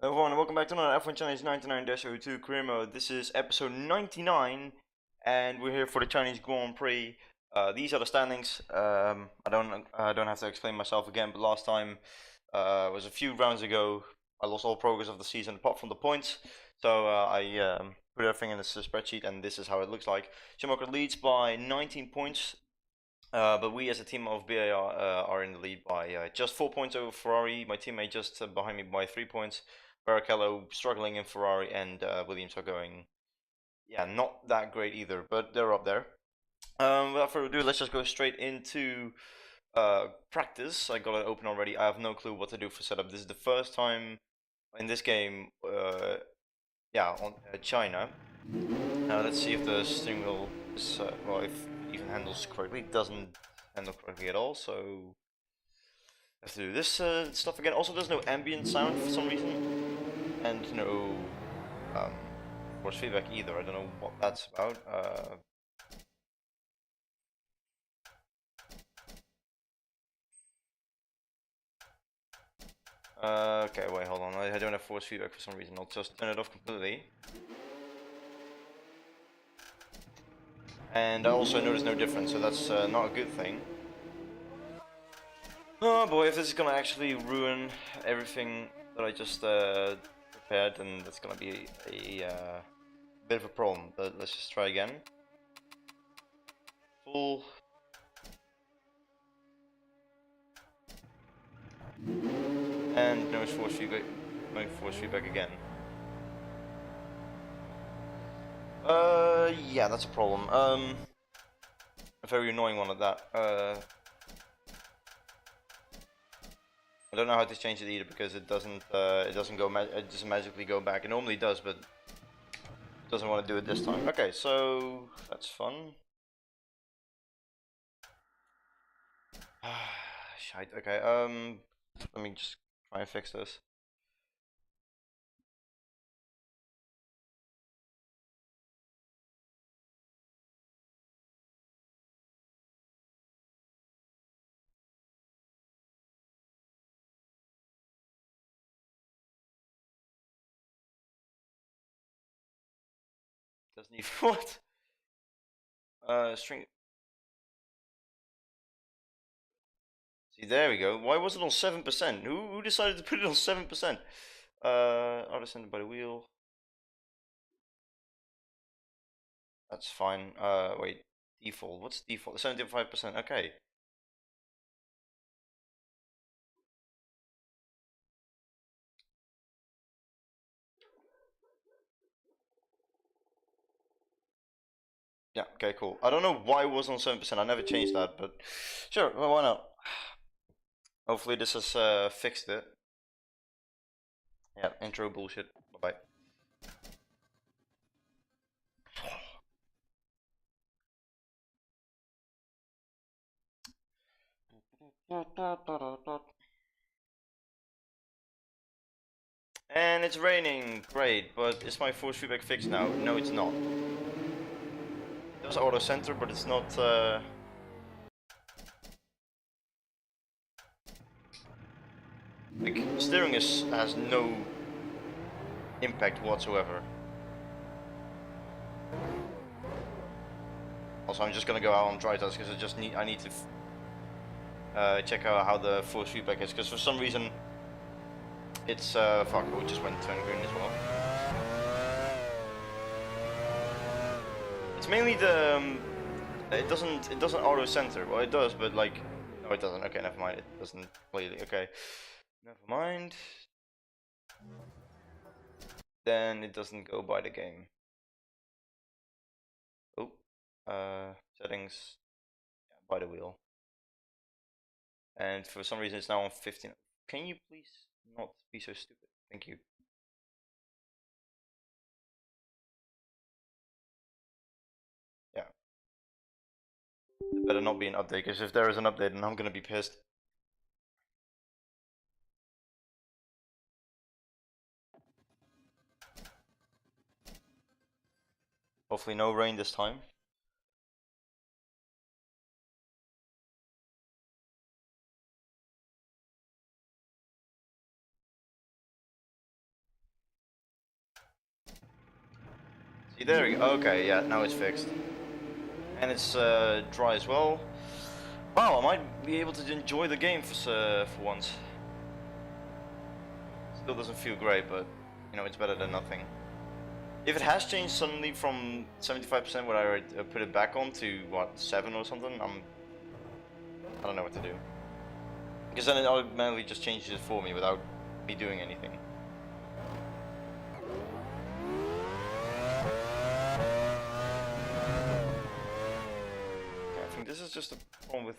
Everyone, and welcome back to another F1 Challenge 99-02 Career Mode. This is episode 99, and we're here for the Chinese Grand Prix. These are the standings. I don't have to explain myself again, but last time was a few rounds ago. I lost all progress of the season apart from the points. So I put everything in this spreadsheet, and this is how it looks like. Schumacher leads by 19 points. But we as a team of BAR are in the lead by just 4 points over Ferrari. My teammate just behind me by 3 points. Barrichello struggling in Ferrari, and Williams are going, yeah, not that great either, but they're up there. Without further ado, let's just go straight into practice. I got it open already. I have no clue what to do for setup. This is the first time in this game, yeah, on China. Let's see if the steering wheel is, well, if it even handles correctly. It doesn't handle correctly at all, so I have to do this stuff again. Also, there's no ambient sound for some reason, and no um, force feedback either. I don't know what that's about. Okay, wait, hold on. I don't have force feedback for some reason. I'll just turn it off completely. And I also notice no difference, so that's not a good thing. Oh boy, if this is gonna actually ruin everything that I just prepared, then that's gonna be a bit of a problem. But let's just try again. Full. And no force feedback. No force feedback again. Yeah, that's a problem. A very annoying one at that. I don't know how to change it either because it doesn't it doesn't magically go back. It normally does, but it doesn't want to do it this time. Okay, so that's fun. Shite. Okay. Let me just try and fix this. Doesn't even what? String. See, there we go. Why was it on 7%? Who decided to put it on 7%? Auto center by the wheel. That's fine. Wait. Default. What's default? 75%. Okay. Yeah. Okay. Cool. I don't know why it was on 7%. I never changed that, but sure. Well, why not? Hopefully this has fixed it. Yeah. Intro bullshit. Bye bye. And it's raining, great, but is my force feedback fixed now? No, it's not. It was auto center, but it's not. Like steering has no impact whatsoever. Also, I'm just gonna go out on dry test because I need to check out how the force feedback is because for some reason it's fuck. We just went turn green as well. It's mainly the it doesn't auto center. Well, it does, but like no, it doesn't. Okay, never mind. It doesn't completely. Okay, never mind. Then it doesn't go by the game. Oh, settings, yeah, by the wheel. And for some reason it's now on 15. Can you please not be so stupid? Thank you. Yeah, it better not be an update, because if there is an update, then I'm gonna be pissed. Hopefully no rain this time. There we go. Okay, yeah, now it's fixed. And it's dry as well. Wow, I might be able to enjoy the game for once. Still doesn't feel great, but you know, it's better than nothing. If it has changed suddenly from 75% where I put it back on to what, 7 or something, I don't know what to do. Because then it automatically just changes it for me without me doing anything. Okay, I think this is just a problem with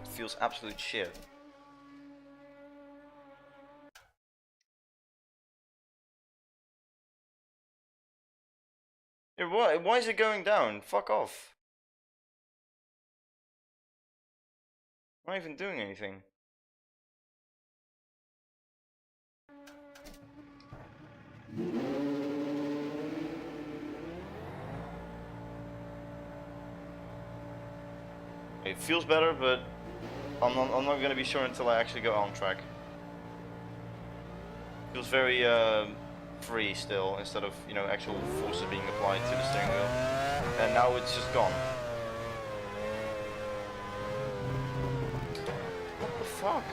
it feels absolute shit. Yeah, why is it going down? Fuck off. I'm not even doing anything. It feels better, but I'm not gonna be sure until I actually go on track. Feels very free still, instead of, you know, actual forces being applied to the steering wheel. And now it's just gone. What the fuck?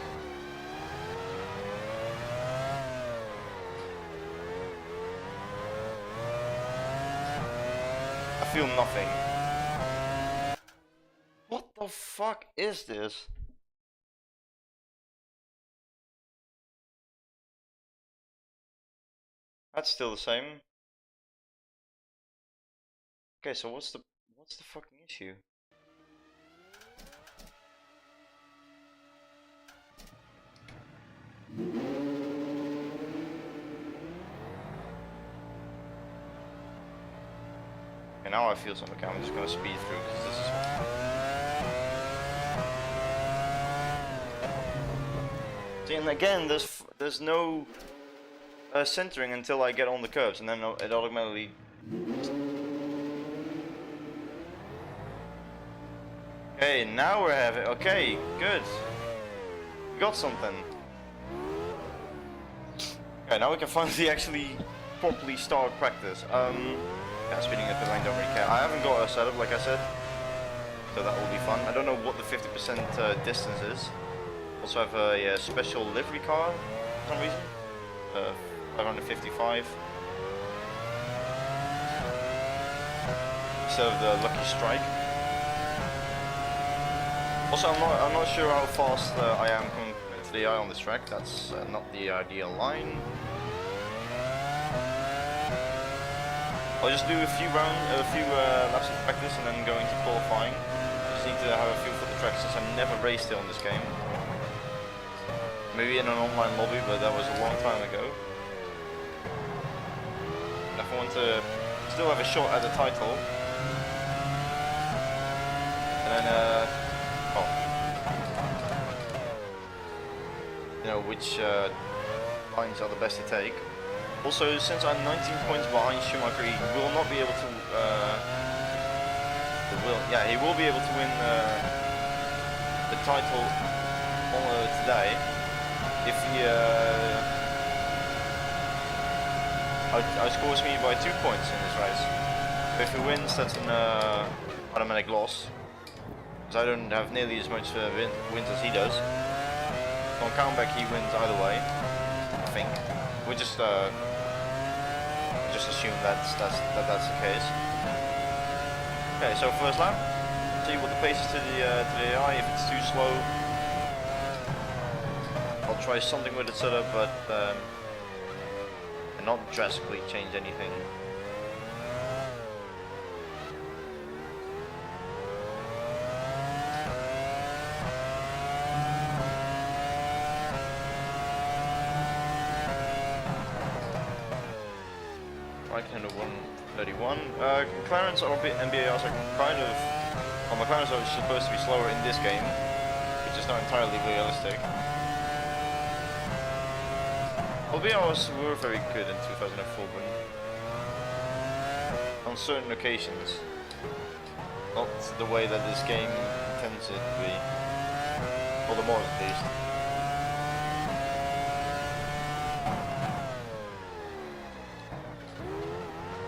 I feel nothing. What the fuck is this? That's still the same. Okay, so what's the fucking issue? Okay, now I feel something. Okay, I'm just gonna speed through because this is. See, and again, there's no centering until I get on the curves, and then it automatically. Okay, now we're having. Okay, good. We got something. Okay, now we can finally actually properly start practice. Yeah, speeding up, I don't really care. I haven't got a setup, like I said, so that will be fun. I don't know what the 50% distance is. Also have a special livery car for some reason. 555 instead of the Lucky Strike. Also, I'm not sure how fast I am compared to the AI on this track. That's not the ideal line. I'll just do a few laps of practice and then go into qualifying. Just need to have a feel for the track since I've never raced it on this game. Maybe in an online lobby, but that was a long time ago. If I want to still have a shot at the title, and then you know, which lines are the best to take. Also, since I'm 19 points behind Schumacher, he will not be able to. He will be able to win the title today if he outscores me by 2 points in this race. If he wins, that's an automatic loss, because I don't have nearly as much wins as he does. On comeback, he wins either way. I think we just assume that's the case. Okay, so first lap. See what the pace is to the AI. If it's too slow, I'll try something with the setup, but not drastically change anything. Right-hander 131. McLarens or NBARs are kind of. Well, McLarens are supposed to be slower in this game, which is not entirely realistic. LBRs were very good in 2004, but on certain occasions. Not the way that this game intends wants it to be. Or the more at least.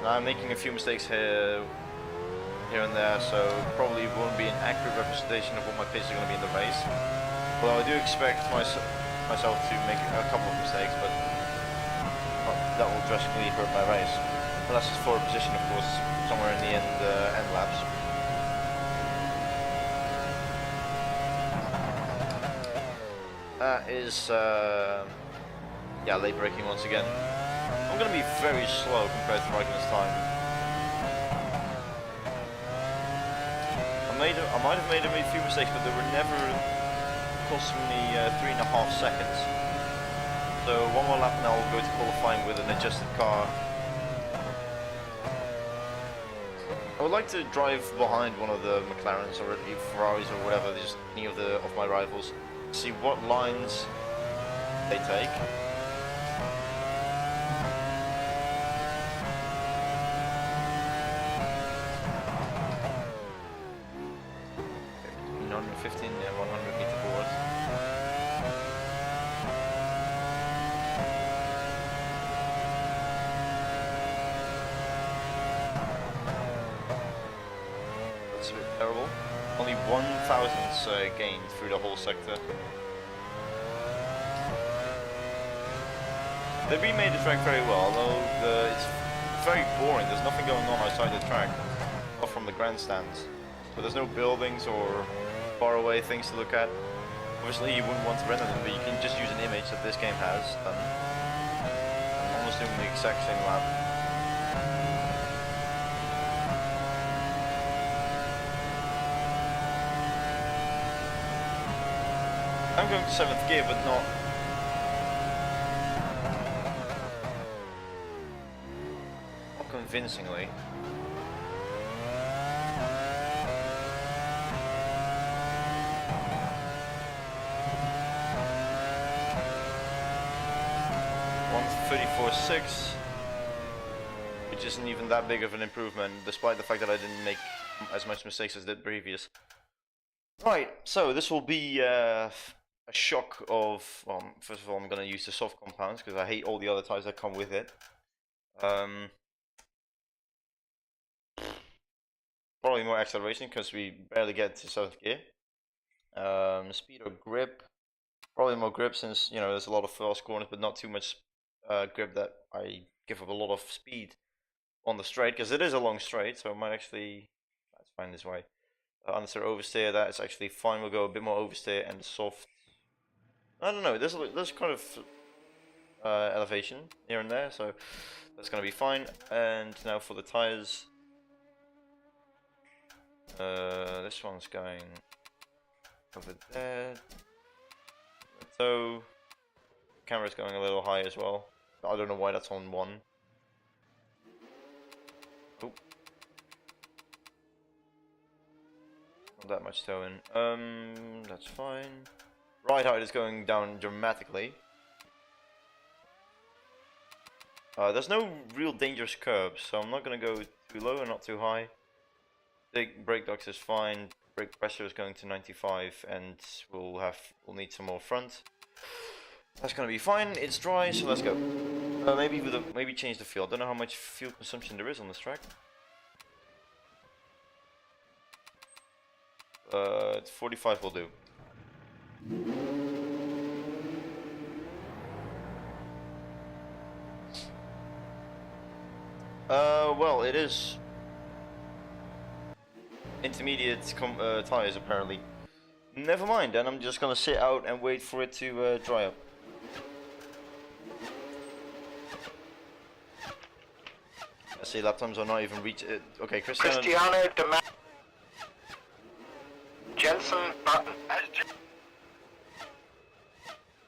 Now I'm making a few mistakes here and there, so probably won't be an accurate representation of what my pace is going to be in the race. Although I do expect myself to make a couple of mistakes, but that will drastically hurt my race. Unless it's for a position, of course, somewhere in the end laps. That is, yeah, late braking once again. I'm going to be very slow compared to Raikkonen's time. I might have made a few mistakes, but they were never costing me 3.5 seconds. So one more lap and I'll go to qualifying with an adjusted car. I would like to drive behind one of the McLarens or the Ferraris or whatever, just any of my rivals. See what lines they take. Okay, 15 and 100 meter board. That's a bit terrible. Only 1,000ths gained through the whole sector. They remade the track very well, although it's very boring. There's nothing going on outside the track, apart from the grandstands. So there's no buildings or far away things to look at. Obviously you wouldn't want to render them, but you can just use an image that this game has done. I'm almost doing the exact same lap. I'm going to 7th gear, but not convincingly. .134.6, which isn't even that big of an improvement, despite the fact that I didn't make as much mistakes as I did previous. Right, so this will be a shock of, well, first of all I'm going to use the soft compounds because I hate all the other tyres that come with it. Probably more acceleration because we barely get to 7th gear. Speed or grip, probably more grip since, you know, there's a lot of fast corners but not too much grip that I give up a lot of speed on the straight, because it is a long straight, so I might actually, that's fine this way. Understeer, oversteer, that is actually fine. We'll go a bit more oversteer and soft. I don't know, there's kind of elevation here and there, so that's going to be fine. And now for the tires. This one's going over there. So camera's going a little high as well. I don't know why that's on 1. Oh. Not that much towing. That's fine. Ride height is going down dramatically. There's no real dangerous curbs, so I'm not gonna go too low and not too high. Big brake ducts is fine. Brake pressure is going to 95, and we'll need some more front. That's gonna be fine. It's dry, so let's go. Maybe change the fuel. I don't know how much fuel consumption there is on this track. 45 will do. Well, it is intermediate tires apparently. Never mind, then I'm just gonna sit out and wait for it to dry up. I see lap times are not even reached. Okay, Cristiano Jensen Button.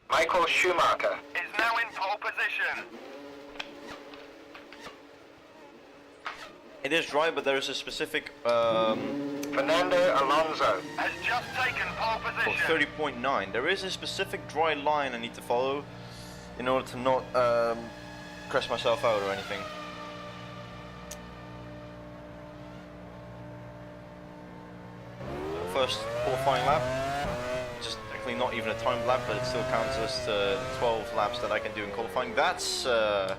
Michael Schumacher is now in pole position. It is dry, but there is a specific Fernando Alonso has just taken pole position. 30.9. There is a specific dry line I need to follow in order to not crash myself out or anything. first qualifying lap. Just technically not even a timed lap, but it still counts as 12 laps that I can do in qualifying. That's a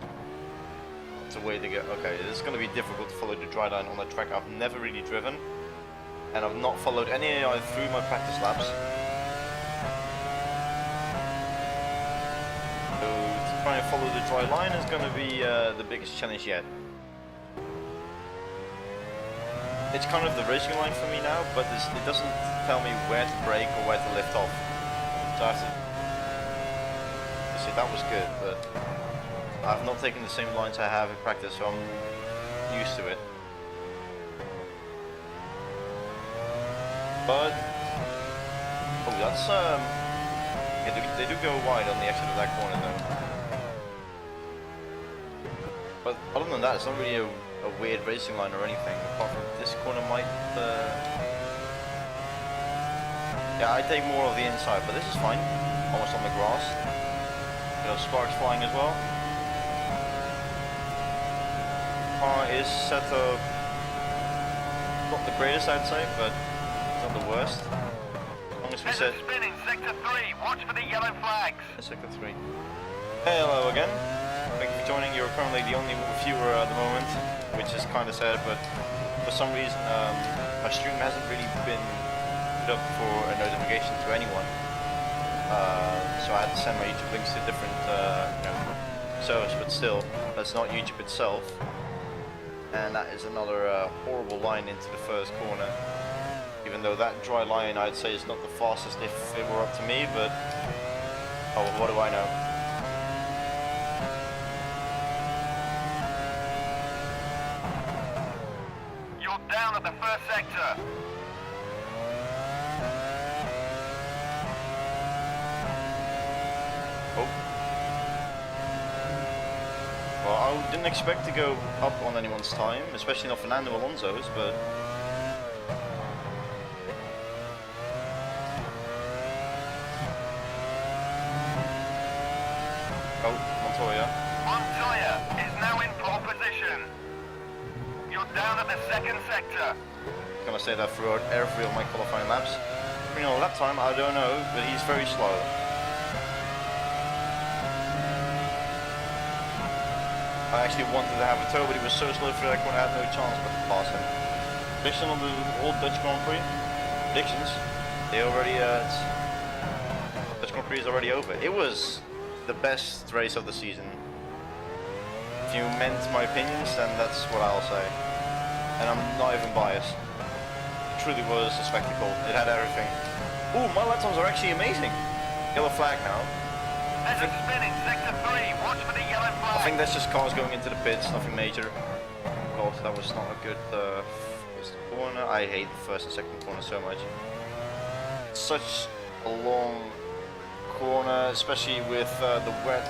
way to go. Okay, it's going to be difficult to follow the dry line on a track I've never really driven, and I've not followed any through my practice laps. So to try and follow the dry line is going to be the biggest challenge yet. It's kind of the racing line for me now, but it doesn't tell me where to brake or where to lift off. So I have to see, that was good, but I've not taken the same lines I have in practice, so I'm used to it. But oh, that's yeah, they do go wide on the exit of that corner though. But other than that, it's not really a weird racing line or anything, apart from this corner might yeah, I take more of the inside, but this is fine. Almost on the grass. You know, sparks flying as well. Car is set up not the greatest, I'd say, but not the worst. As long as we set spinning sector 3, watch for the yellow flags. Sector 3. Hey, hello again. Thank you for joining. You're currently the only viewer at the moment, which is kind of sad, but for some reason my stream hasn't really been put up for a notification to anyone. So I had to send my YouTube links to different servers, but still, that's not YouTube itself. And that is another horrible line into the first corner. Even though that dry line, I'd say, is not the fastest if it were up to me, but oh, what do I know? Down at the first sector. Oh. Well, I didn't expect to go up on anyone's time, especially not Fernando Alonso's, but oh, Montoya. Montoya is now in pole position. You're down at the second sector. I'm gonna say that throughout every of my qualifying laps. You know, lap time, I don't know, but he's very slow. I actually wanted to have a toe, but he was so slow for that corner, I had no chance but to pass him. Prediction on the whole Dutch Grand Prix? Predictions? They already, Dutch Grand Prix is already over. It was the best race of the season. If you meant my opinions, then that's what I'll say. And I'm not even biased. It truly was a spectacle. It had everything. Ooh, my lap times are actually amazing. Yellow flag now. There's a spinning sector 3. Watch for the yellow flag. I think that's just cars going into the pits, nothing major. God, that was not a good first corner. I hate the first and second corner so much. Such a long corner, especially with the wet.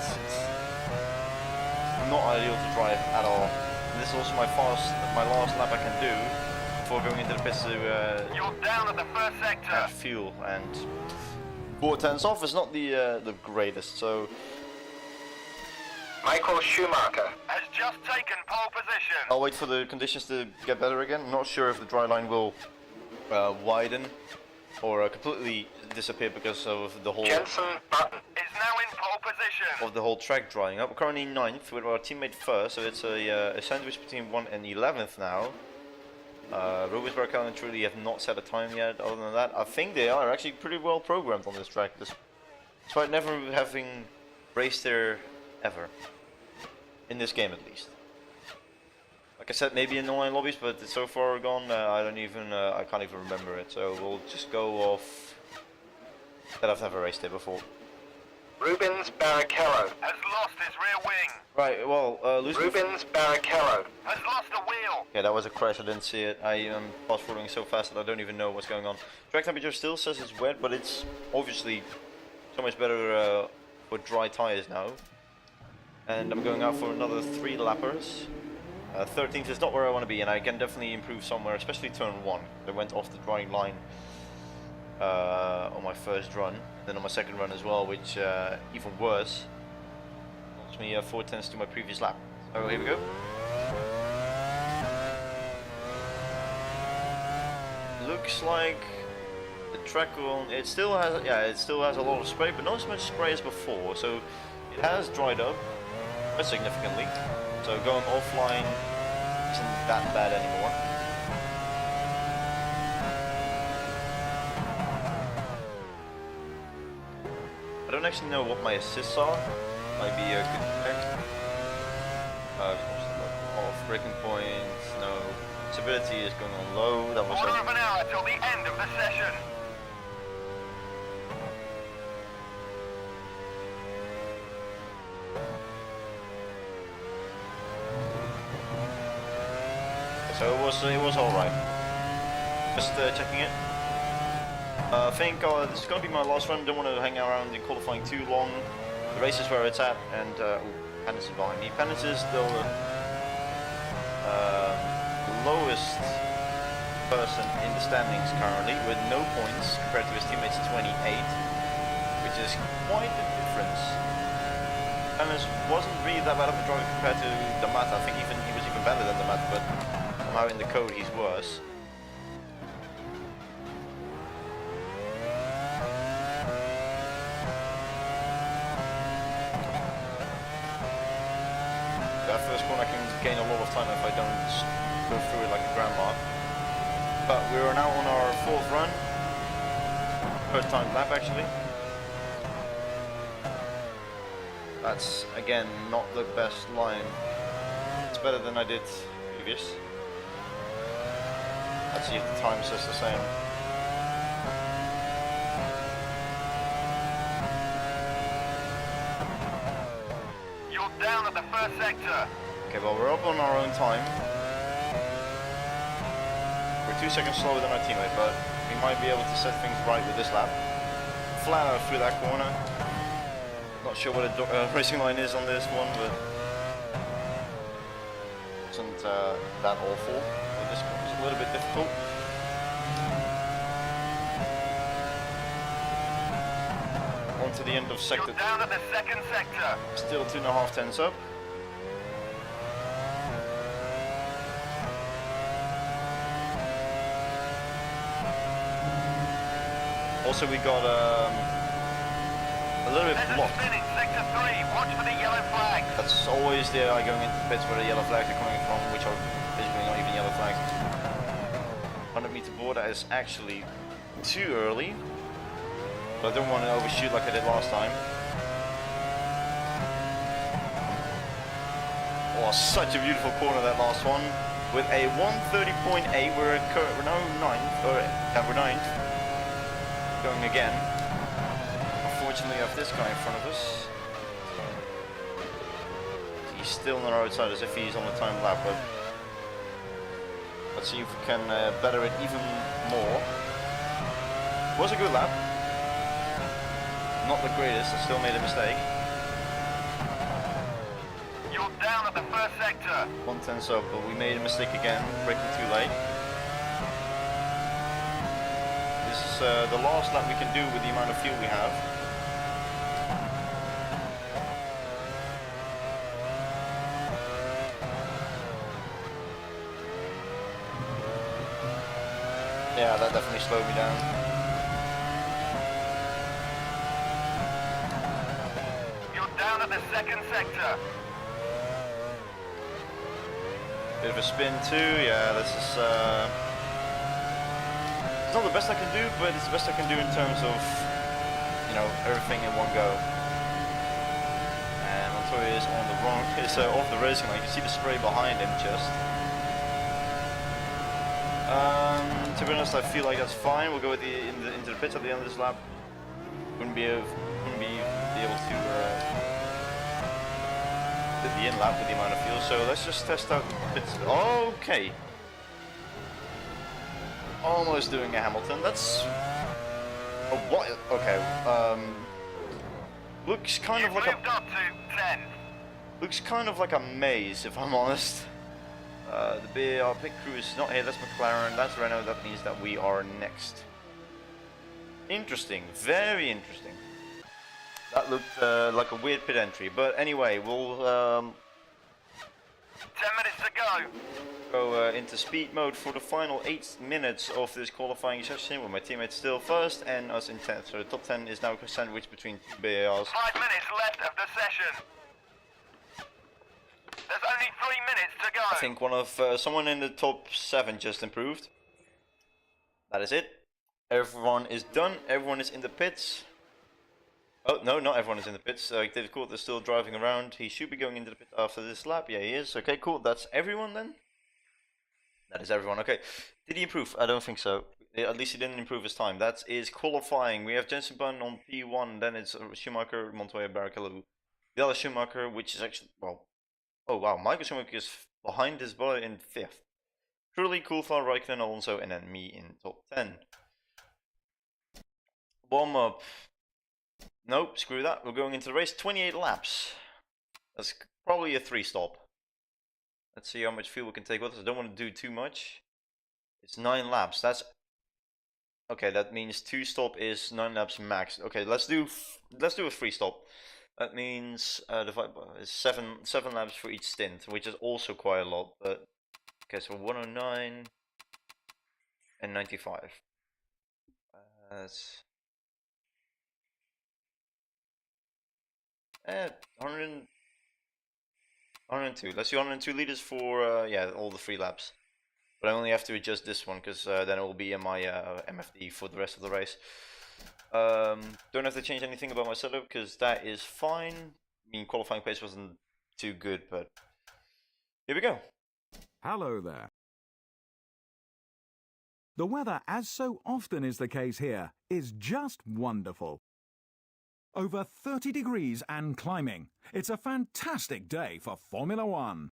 Not ideal to drive at all. And this is also my last lap I can do before going into the pits to You're down at the first sector. add fuel, and 4 tenths off is not the greatest. So Michael Schumacher has just taken pole position. I'll wait for the conditions to get better again. I'm not sure if the dry line will widen or completely disappear because of the whole Jenson Button is now in pole position. of the whole track drying up. We're currently 9th with our teammate first, so it's a sandwich between 1 and 11th now. Rubens Barrichello and Trulli have not set a time yet. Other than that, I think they are actually pretty well programmed on this track, despite never having raced there ever. In this game at least. Like I said, maybe in online lobbies, but it's so far gone, I can't even remember it. So we'll just go off that I've never raced it before. Rubens Barrichello has lost his rear wing. Right, well, Rubens Barrichello has lost a wheel. Yeah, that was a crash, I didn't see it. I am fast forwarding so fast that I don't even know what's going on. Track temperature still says it's wet, but it's obviously so much better for dry tires now. And I'm going out for another 3 lappers. 13th is not where I want to be, and I can definitely improve somewhere, especially turn 1. I went off the drying line on my first run, then on my second run as well, which even worse. Lost me 4 tenths to my previous lap. So here we go. Looks like The track on it still has, yeah, it still has a lot of spray, but not as much spray as before. So it has dried up quite significantly. So going offline isn't that bad anymore. I don't actually know what my assists are. Might be a good check. Off braking points, no. Stability is going on low. That was Quarter of an hour till the end of the session. So it was all right. Just checking it. I think this is going to be my last run. Don't want to hang around in qualifying too long. The race is where it's at, and Pennis is behind me. Pennis is still the lowest person in the standings currently, with no points compared to his teammates 28, which is quite a difference. Pennis wasn't really that bad of a driver compared to Damata. I think he was even better than Damata, but somehow in the code he's worse. That first corner I can gain a lot of time if I don't go through it like a grandma. But we are now on our 4th run. 3rd time lap actually. That's again not the best line. It's better than I did previous. Let's see if the time says the same. You're down at the first sector. Okay, well we're up on our own time. We're 2 seconds slower than our teammate, but we might be able to set things right with this lap. Flat out through that corner. Not sure what a racing line is on this one, but it wasn't that awful. But this one was a little bit difficult. On to the end of sector. You're down at the 2nd sector. Still 2.5 tenths up. Also, we got a little bit There's a blocked. spin in sector 3. Watch for the yellow flag. That's always the eye going into the pits where the yellow flags are coming from, which are basically not even yellow flags. 100 meter border is actually too early, but I don't want to overshoot like I did last time. Oh, such a beautiful corner that last one. With a 130.8, we're now 9th, or we're 9th. Going again. Unfortunately, I have this guy in front of us. He's still on the roadside as if he's on the time lap, but let's see if we can better it even more. Was a good lap. Not the greatest, I still made a mistake. You're down at the first sector. 1 tenth up, but we made a mistake again, braking too late. This is the last lap we can do with the amount of fuel we have. Yeah, that definitely slowed me down. You're down at the 2nd sector. Bit of a spin too, yeah, this is it's not the best I can do, but it's the best I can do in terms of, you know, everything in one go. And Montoya is on the wrong, it's off the racing line. You can see the spray behind him just. To be honest, I feel like that's fine. We'll go with into the pits at the end of this lap. Wouldn't be able to did the in lap with the amount of fuel. So let's just test out the pits. Okay. Almost doing a Hamilton. That's what? Okay. Looks kind of You've like moved up to 10. looks kind of like a maze, if I'm honest. Our pit crew is not here. That's McLaren. That's Renault. That means that we are next. Interesting. Very interesting. That looked like a weird pit entry. But anyway, we'll 10 minutes to go. Go into speed mode for the final 8 minutes of this qualifying session with my teammates still first and us in 10th. So the top 10 is now sandwiched between two BARs. 5 minutes left of the session. There's only 3 minutes to go. I think one of someone in the top 7 just improved. That is it. Everyone is done. Everyone is in the pits. Oh no, not everyone is in the pits. David Court is still driving around. He should be going into the pit after this lap. Yeah, he is. Okay, cool. That's everyone then. That is everyone. Okay. Did he improve? I don't think so. At least he didn't improve his time. That is qualifying. We have Jensen Button on P1. Then it's Schumacher, Montoya, Barrichello. The other Schumacher, which is actually well. Oh wow, Michael Schumacher is behind his brother in 5th. Truly, Coulthard, Raikkonen, Alonso, and then me in top 10. Warm up. Nope, screw that. We're going into the race. 28 laps. That's probably a 3-stop. Let's see how much fuel we can take with us. I don't want to do too much. It's 9 laps. That's okay. That means 2-stop is 9 laps max. Okay, let's do a 3-stop. That means divide by 7 laps for each stint, which is also quite a lot. But okay, so 109 and 95. That's 100, 102. Let's do 102 liters for yeah, all the 3 laps. But I only have to adjust this one because then it will be in my MFD for the rest of the race. Don't have to change anything about my setup because that is fine. I mean, qualifying pace wasn't too good, but here we go. Hello there. The weather, as so often is the case here, is just wonderful. Over 30 degrees and climbing. It's a fantastic day for Formula One.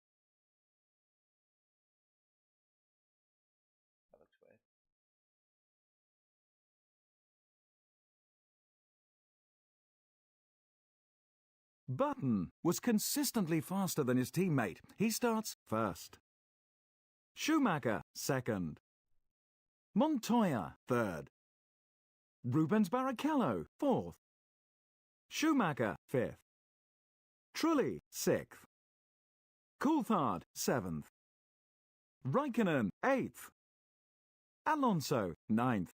That looks weird. Button was consistently faster than his teammate. He starts first. Schumacher, second. Montoya, third. Rubens Barrichello, fourth. Schumacher, fifth. Trulli, sixth. Coulthard, seventh. Raikkonen, eighth. Alonso, ninth.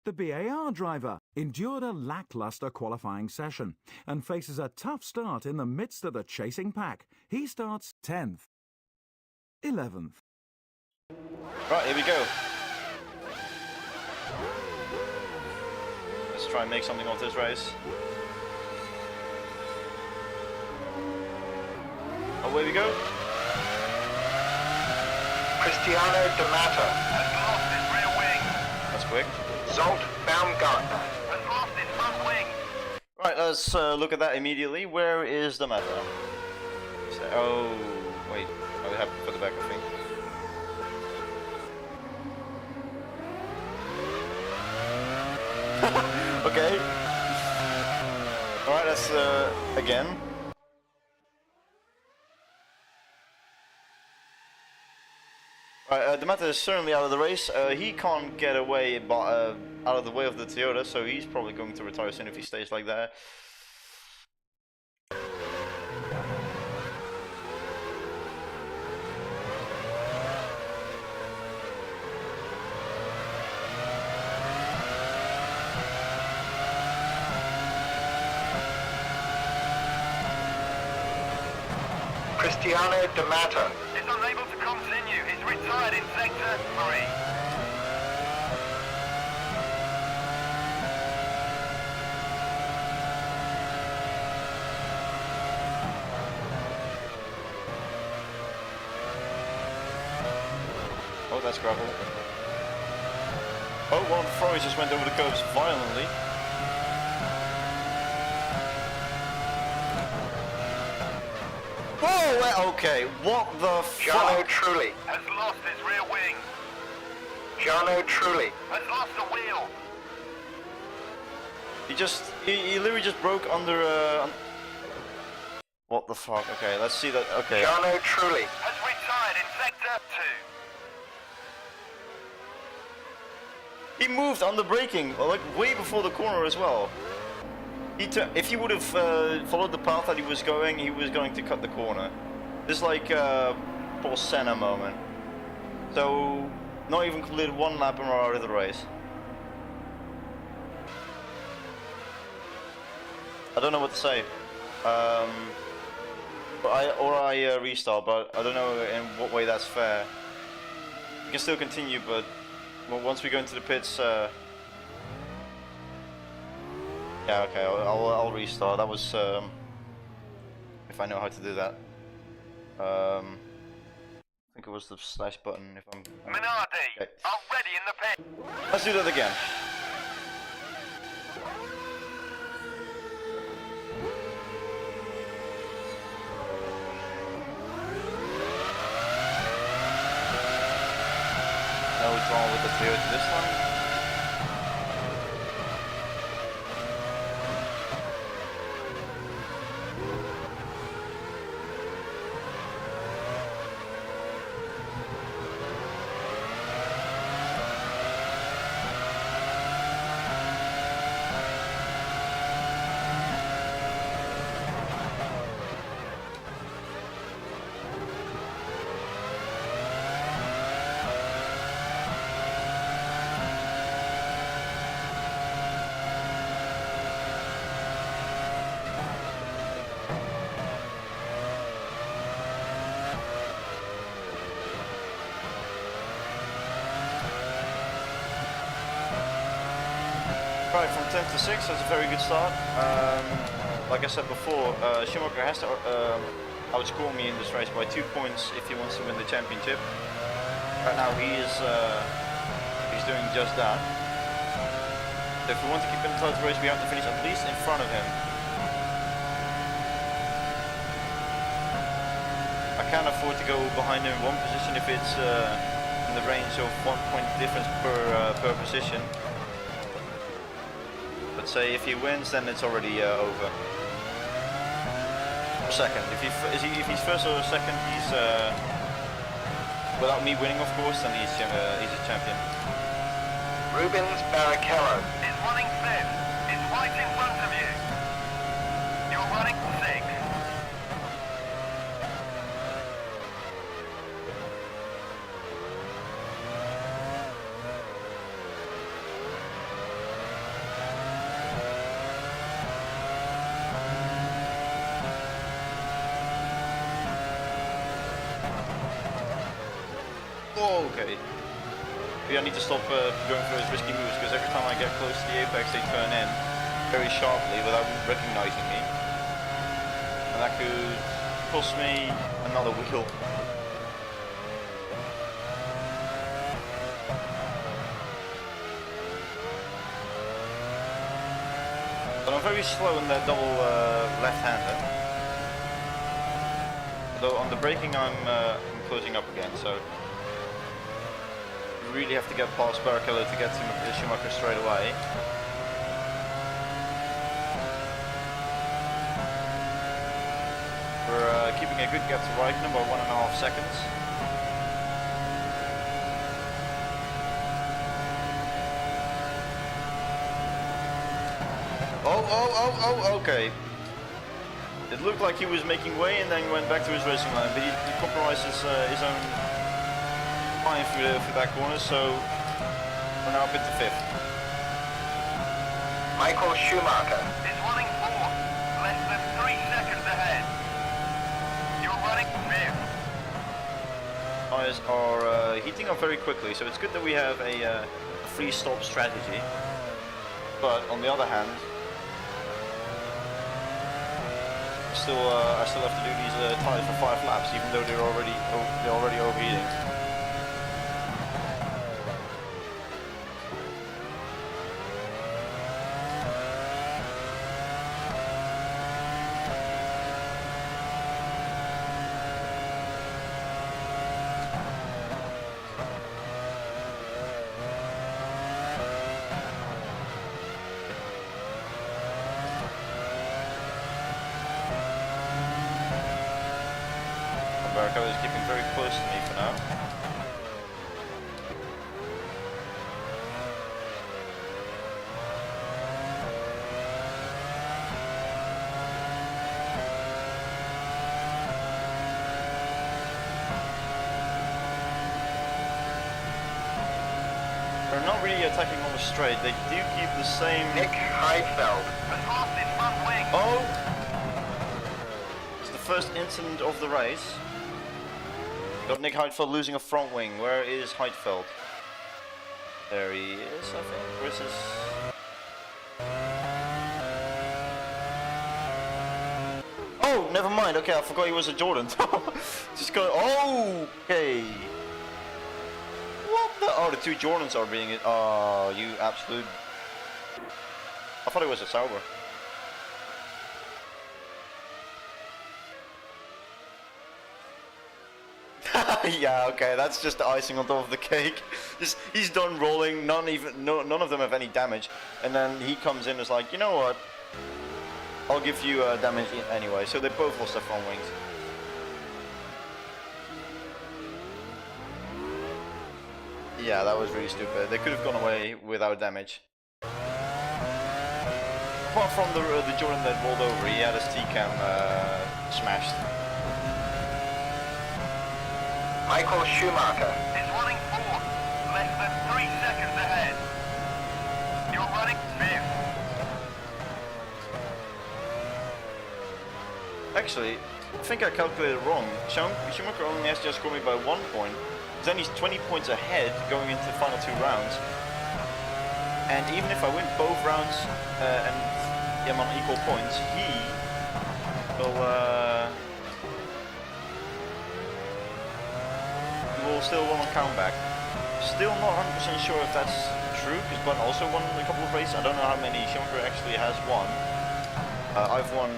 The BAR driver endured a lackluster qualifying session and faces a tough start in the midst of the chasing pack. He starts 10th. 11th. Right, here we go. Let's try and make something of this race. Away we go. Cristiano D'Amato has lost his rear wing. That's quick. Zolt Baumgartner has lost his front wing. Right, let's look at that immediately. Where is the matter? Oh, wait. Oh, we have to put the back, I think. Okay. Alright, that's again. Right, D'Amato is certainly out of the race. He can't get away out of the way of the Toyota, so he's probably going to retire soon if he stays like that. Cristiano D'Amato is unable to continue. He's retired in sector 3. Oh, that's gravel. Oh, one of the Ferraris just went over the curbs violently. Whoa, okay, what the Jarno fuck? Trulli has lost his rear wing. Jarno Trulli has lost the wheel. He literally just broke under, what the fuck? Okay, let's see that, okay. Jarno Trulli has retired in sector 2. He moved on the braking, like way before the corner as well. If he would have followed the path that he was going to cut the corner. This is like Paul Senna moment. So, not even completed one lap and we're out of the race. I don't know what to say. I restart, but I don't know in what way that's fair. We can still continue, but once we go into the pits, yeah, okay, I'll restart. That was if I know how to do that. I think it was the slash button. If I'm Minardi, okay. already in the pit. Let's do that again. No drama with the Toyota this time. Right, from 10 to 6, that's a very good start. Like I said before, Schumacher has to outscore me in this race by 2 points if he wants to win the championship. Right now he's doing just that. So if we want to keep in the title race, we have to finish at least in front of him. I can't afford to go behind him in one position if it's in the range of 1 point difference per position. But say if he wins, then it's already over. Or second. If he's first or second, he's without me winning, of course, then he's a champion. Rubens Barrichello is running fifth. It's right in front of you. You're running sixth. Oh, okay. Maybe I need to stop going for those risky moves, because every time I get close to the apex they turn in very sharply without recognizing me. And that could cost me another wheel. But I'm very slow in that double left-hander. Although on the braking I'm closing up again, so we really have to get past Barrichello to get to Schumacher straight away. We're keeping a good gap to Raikkonen by 1.5 seconds. Oh, okay. It looked like he was making way and then went back to his racing line, but he compromised his own line through that corner, so we're now up into fifth. Michael Schumacher is running fourth, less than 3 seconds ahead. You're running fifth. Tires are heating up very quickly, so it's good that we have a free stop strategy. But on the other hand, I still have to do these tires for 5 laps, even though they're already overheating. Barrichello is keeping very close to me for now. not really attacking on the straight. They do keep the same... Nick Heidfeld. Has lost his front wing. Oh! It's the first incident of the race. Got Nick Heidfeld losing a front wing. Where is Heidfeld? There he is, I think. Where's his... Oh, never mind. Okay, I forgot he was a Jordan. Just go... Oh! Okay. What the... Oh, the two Jordans are being... Oh, you absolute... I thought it was a Sauber. Yeah, okay, that's just the icing on top of the cake. Just, he's done rolling, none of them have any damage, and then he comes in and is like, you know what? I'll give you damage anyway. So they both lost their front wings. Yeah, that was really stupid. They could have gone away without damage. Apart from the Jordan that rolled over, he had his T-cam smashed. Michael Schumacher. Is running fourth. Less than 3 seconds ahead. You're running fifth. Actually, I think I calculated wrong. Schumacher only has to score me by 1 point. Then he's 20 points ahead going into the final 2 rounds. And even if I win both rounds and I'm on equal points, he will still win on countback. Still not 100% sure if that's true, because Button also won a couple of races. I don't know how many Schumacher actually has won. I've won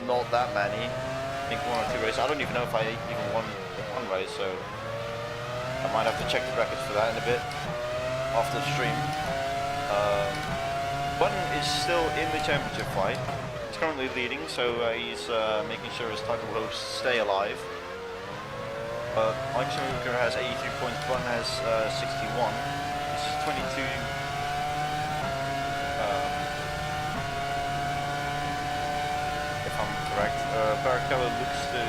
not that many. I think 1 or 2 races. I don't even know if I even won one race, so I might have to check the records for that in a bit after the stream. Button is still in the championship fight. He's currently leading, so he's making sure his title hopes stay alive. Mike Schumacher has 83 points, Button has 61. This is 22. If I'm correct. Barrichello looks to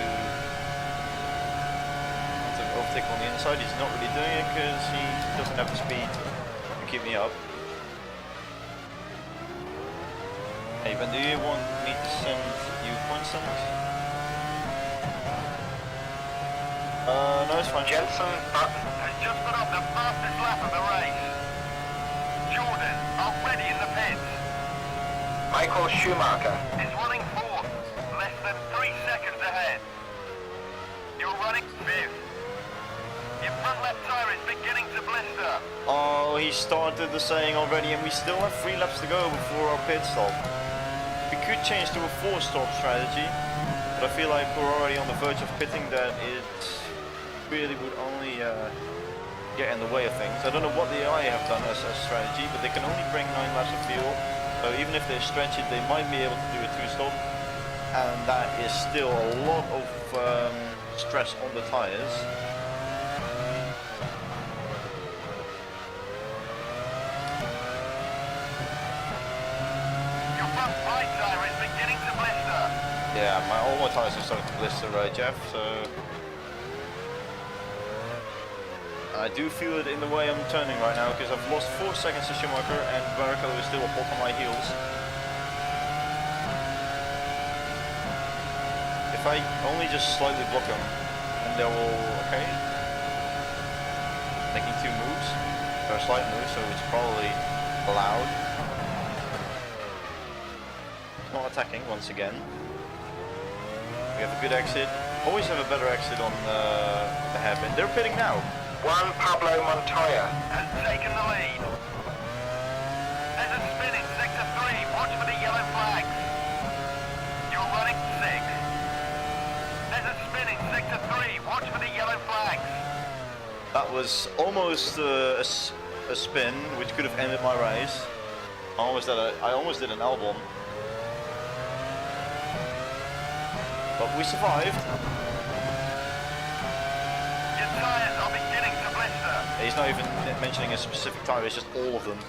overtake on the inside. He's not really doing it because he doesn't have the speed to keep me up. Hey, Ben, do you want me to send you points on this? No, it's fine. Jensen Button. Has just put up the fastest lap of the race. Jordan already in the pits. Michael Schumacher. Is running fourth. Less than 3 seconds ahead. You're running fifth. Your front left tyre is beginning to blister. Oh, he started the saying already and we still have 3 laps to go before our pit stop. We could change to a 4-stop strategy, but I feel like we're already on the verge of pitting that it really would only get in the way of things. I don't know what the AI have done as a strategy, but they can only bring 9 laps of fuel. So even if they stretch it, they might be able to do a 2-stop. And that is still a lot of stress on the tires. Your front right tyre is beginning to blister. Yeah, all my tires are starting to blister, Jeff, so... I do feel it in the way I'm turning right now, because I've lost 4 seconds to Schumacher and Barrichello is still hot on my heels. If I only just slightly block them, and they will... okay. Making 2 moves, or a slight move, so it's probably allowed. Not attacking once again. We have a good exit. Always have a better exit on the hairpin. They're pitting now. Juan Pablo Montoya. Has taken the lead. There's a spin in sector 3. Watch for the yellow flags. You're running 6th. There's a spin in sector 3. Watch for the yellow flags. That was almost a spin, which could have ended my race. I almost did an album. But we survived. Your tyres are beginning to blister. He's not even mentioning a specific tire, it's just all of them.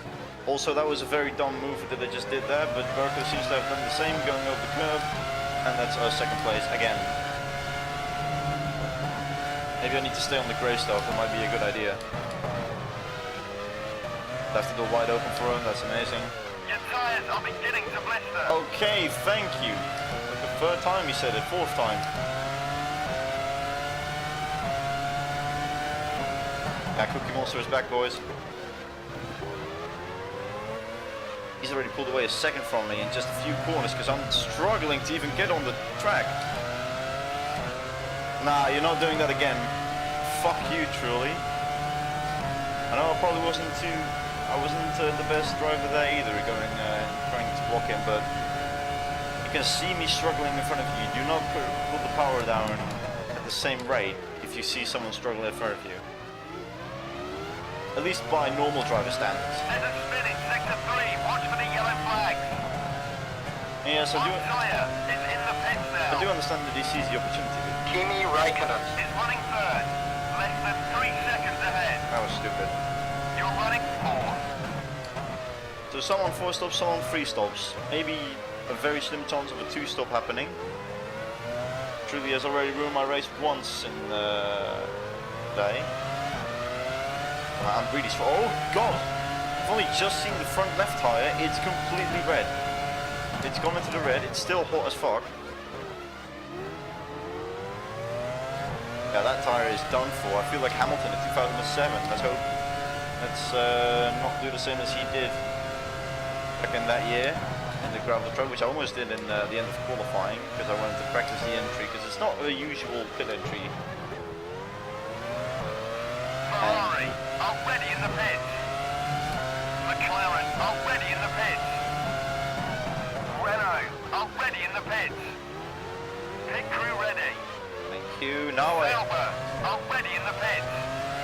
Also, that was a very dumb move that they just did there, but Berkeley seems to have done the same going over the curb, and that's our 2nd place again. Maybe I need to stay on the grey stuff, that might be a good idea. Left the door wide open for him, that's amazing. Your tyres are beginning to blister. Okay, thank you. Like the third time he said it, fourth time. Yeah, Cookie Monster is back, boys. He's already pulled away a second from me in just a few corners because I'm struggling to even get on the track. Nah, you're not doing that again. Fuck you, truly. I know I probably wasn't the best driver there either, trying to block him, but you can see me struggling in front of you. Do not put the power down at the same rate if you see someone struggling in front of you. At least by normal driver standards. There's a spin in sector 3. Watch for the yellow flags. Yes, One tyre is in the pits I now. do understand that he sees the opportunity. Kimi Räikkönen. Is running third. Less than 3 seconds ahead. That was stupid. You're running fourth. So someone 4 stops, someone 3 stops. Maybe a very slim chance of a 2-stop happening. Truly has already ruined my race once in the day. I'm really slow. Oh god! I've only just seen the front left tyre. It's completely red. It's gone into the red. It's still hot as fuck. Yeah, that tyre is done for. I feel like Hamilton in 2007. Let's hope. Let's not do the same as he did back in that year in the gravel truck, which I almost did in the end of qualifying because I wanted to practice the entry because it's not a usual pit entry. Ferrari already in the pits. McLaren already in the pits. Renault already in the pits. Pit crew ready. Thank you. Now Sauber already in the pits.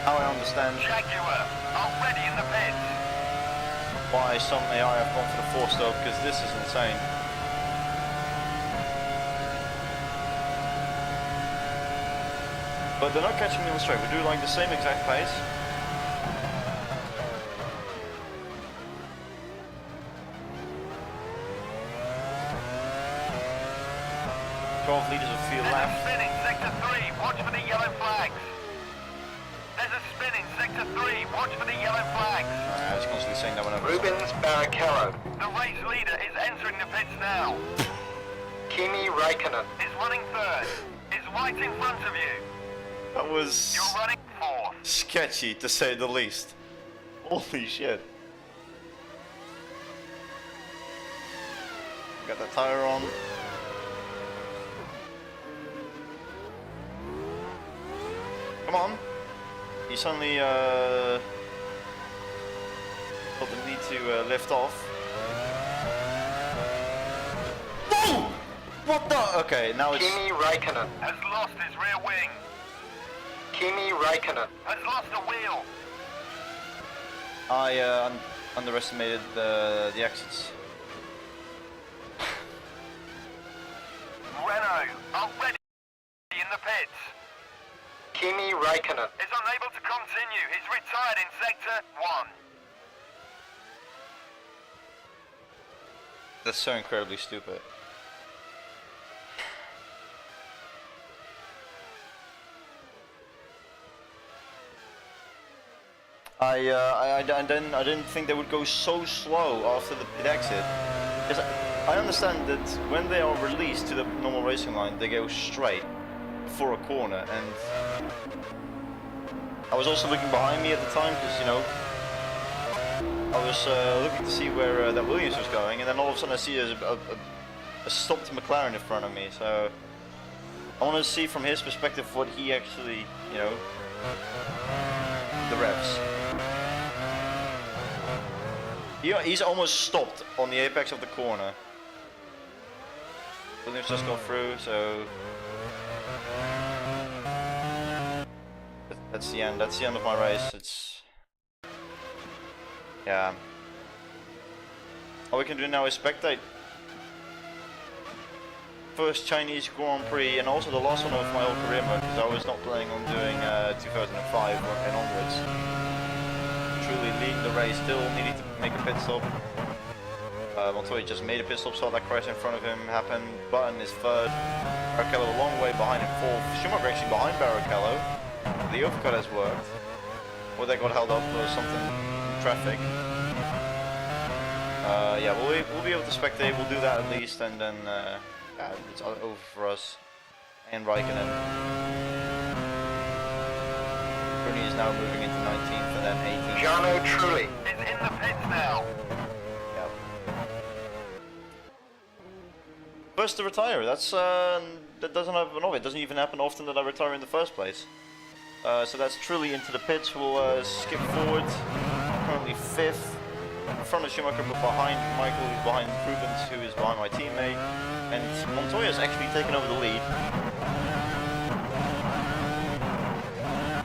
I understand Jaguar already in the pits. why some AI have gone for the 4-stop because this is insane. But they're not catching me on the straight. We do like the same exact pace. Leaders of field There's a left. spin in sector 3. Watch for the yellow flags. There's a spin in sector 3. Watch for the yellow flags. I was constantly saying that whenever. Rubens Barrichello. The race leader is entering the pits now. Kimi Räikkönen. Is running third. Is right in front of you. That was You're running fourth. sketchy to say the least. Holy shit. Got the tire on. Come on. He suddenly felt the need to lift off. Whoa! What the? Okay, now it's. Kimi Räikkönen. Has lost his rear wing. Kimi Räikkönen. Has lost a wheel. I underestimated the exits. Renault already in the pits. Kimi Räikkönen. Is unable to continue. He's retired in sector 1. That's so incredibly stupid. I didn't think they would go so slow after the pit exit. Because I understand that when they are released to the normal racing line, they go straight for a corner. And I was also looking behind me at the time because, you know, I was looking to see where that Williams was going, and then all of a sudden I see a stopped McLaren in front of me. So I want to see from his perspective what he actually, you know, the revs. He's almost stopped on the apex of the corner. Williams just got through, so that's the end. That's the end of my race. It's yeah. All we can do now is spectate. First Chinese Grand Prix and also the last one of my whole career mode because I was not planning on doing 2005 and onwards. Truly leading the race, still needed to make a pit stop. Montoya just made a pit stop, saw that crash in front of him happen. Button is third. Barrichello a long way behind him, fourth. Schumacher actually behind Barrichello. The overcut has worked. Or they got held up or something in traffic. Yeah, we'll be able to spectate. We'll do that at least, and then yeah, it's over for us. And Raikkonen. Rooney is now moving into 19th and then 18th. Jarno Trulli Is in the pits now. Yeah. First to retire. That's that doesn't happen. No, it doesn't even happen often that I retire in the first place. So that's Trulli into the pits. We'll skip forward. Currently 5th. In front of Schumacher, but behind Michael, who's behind Rubens, who is behind my teammate. And Montoya's actually taken over the lead.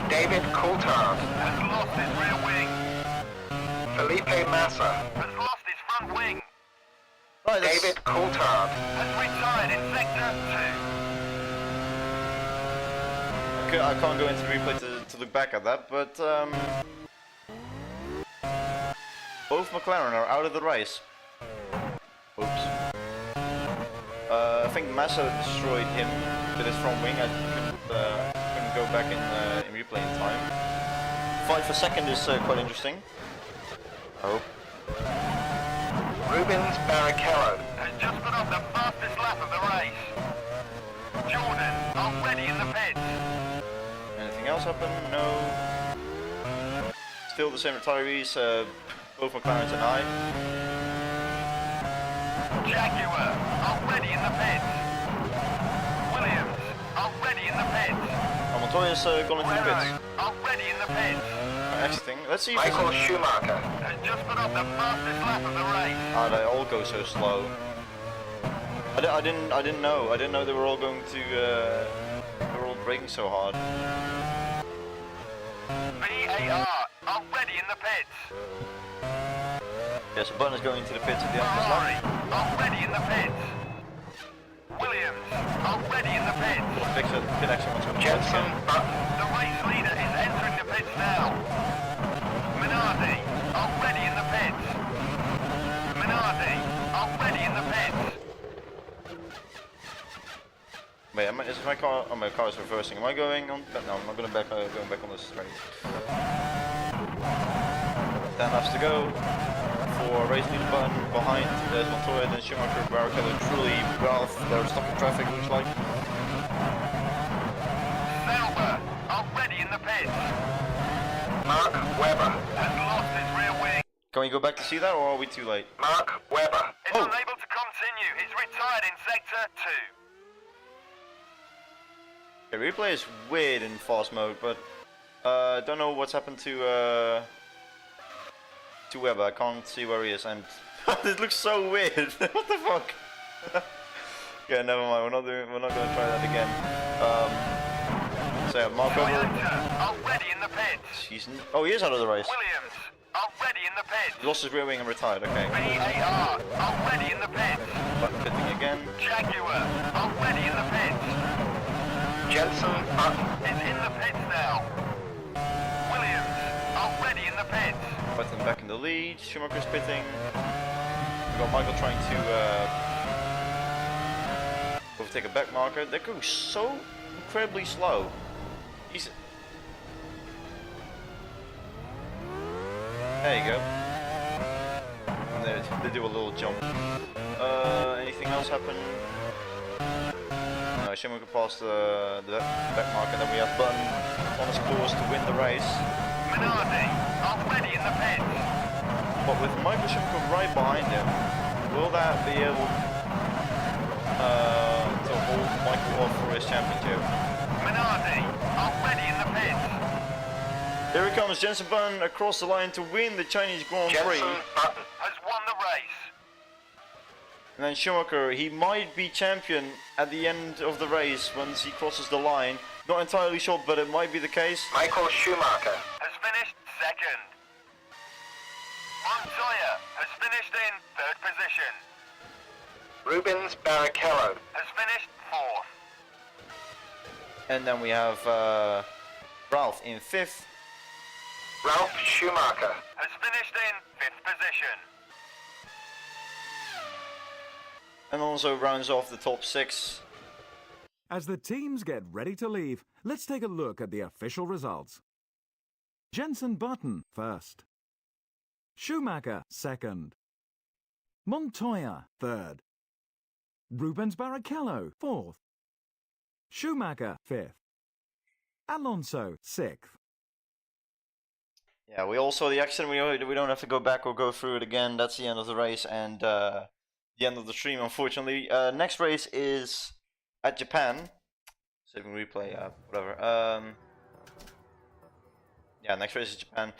David Coulthard, Has lost his rear wing. Felipe Massa, Has lost his front wing. Right, that's, David Coulthard, Has retired in sector 2. I can't go into the replay to look back at that, but both McLaren are out of the race. Oops. I think Massa destroyed him with his front wing. I couldn't go back in replay in time. Fight for second is quite interesting. Oh. Rubens Barrichello, Has just put up the fastest lap of the race. Jordan already in the pits. Anything else happen? No. Still the same retirees, both McLarens and I. Jaguar already in the pits. Williams already in the pits. Montoya's gone into the Guerrero pits. already in the pits. Exiting. Let's see if Michael Schumacher, Has just put up the fastest lap of the race. they all go so slow. I didn't know. I didn't know they were all going to. They were all braking so hard. VAR already in the pits. Yeah, so Button is going to the pits at the end of this Ferrari lap. already in the pits. Williams already in the pits. Fix it. Pit action once again. Jenson Button, The race leader is entering the pits now. Minardi already in the pits. Minardi already in the pits. Wait, is my car? Oh, my car is reversing. Am I going on? No, I'm not going back. Going back on the straight. 10 laps to go for race leader Button. Behind there's Montoya, then Schumacher, Barrichello, Trulli, Ralph. They're stuck in traffic. Looks like. Sauber already in the pits. Mark Webber, Has lost his rear wing. Can we go back to see that, or are we too late? Mark Webber, Is Oh. unable to continue. He's retired in sector 2. Yeah, replay is weird in fast mode, but don't know what's happened to Webber. I can't see where he is, and this looks so weird. What the fuck? Yeah, never mind. We're not gonna try that again. So yeah, Mark Webber. Toyota already in the pits. Oh, he is out of the race. Williams already in the pits. He lost his rear wing and retired. Okay. VAR already in the pits. Button pitting again. Jaguar already in the pits. Jenson Button, Is in the pits now. Williams already in the pits. Button back in the lead. Schumacher's pitting. We've got Michael trying to overtake a back marker. They're going so incredibly slow. He's. There you go. And they do a little jump. Anything else happen? No, Schumacher passed the back marker. Then we have Button on his course to win the race. Minardi already in the pits. But with Michael Schumacher right behind him, will that be able to hold Michael off for his championship? Minardi already in the pits. Here he comes, Jenson Button across the line to win the Chinese Grand Prix. Jenson Button, Has won the race. And then Schumacher, he might be champion at the end of the race once he crosses the line. Not entirely sure, but it might be the case. Michael Schumacher, Has finished second. Montoya has finished in third position. Rubens Barrichello, Has finished fourth. And then we have Ralph in 5th. Ralph Schumacher, Has finished in fifth position. And also rounds off the top 6. As the teams get ready to leave, let's take a look at the official results. Jenson Button first. Schumacher second. Montoya, 3rd. Rubens Barrichello, 4th. Schumacher, 5th. Alonso, 6th. Yeah, we all saw the accident. We don't have to go back or go through it again. That's the end of the race and the end of the stream, unfortunately. Next race is at Japan. Saving replay, whatever. Yeah, next race is Japan.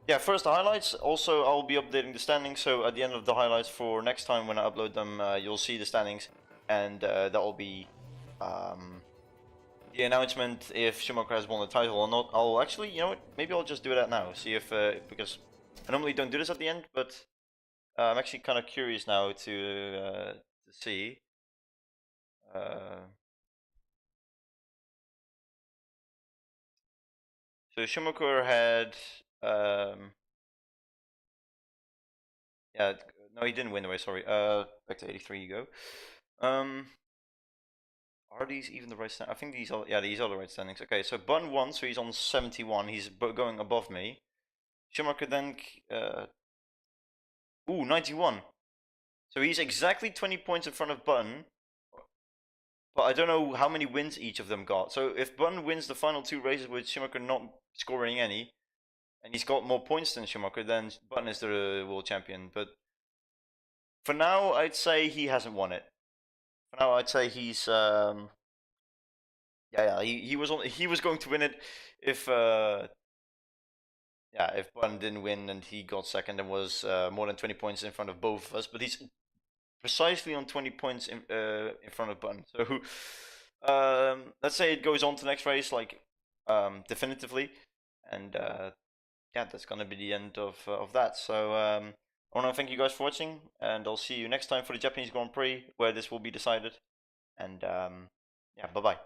Yeah, first the highlights. Also, I'll be updating the standings. So at the end of the highlights for next time when I upload them, you'll see the standings, and that will be the announcement if Schumacher has won the title or not. I'll actually, you know what? Maybe I'll just do that now. See if because I normally don't do this at the end, but I'm actually kind of curious now to see. So Schumacher had, yeah, no, he didn't win the race. Sorry. Back to 83 you go. Are these even the right standings? I think these are, yeah, these are the right standings. Okay, so Button won, so he's on 71. He's going above me. Schumacher then, ooh, 91. So he's exactly 20 points in front of Button. But I don't know how many wins each of them got. So if Button wins the final 2 races with Schumacher not scoring any, and he's got more points than Schumacher, then Button is the world champion. But for now, I'd say he hasn't won it. For now, I'd say he's he was going to win it if if Button didn't win and he got second and was more than 20 points in front of both of us. But he's precisely on 20 points in front of Button. So let's say it goes on to the next race, like definitively, and yeah, that's gonna be the end of that. So I want to thank you guys for watching, and I'll see you next time for the Japanese Grand Prix, where this will be decided. And yeah, bye bye.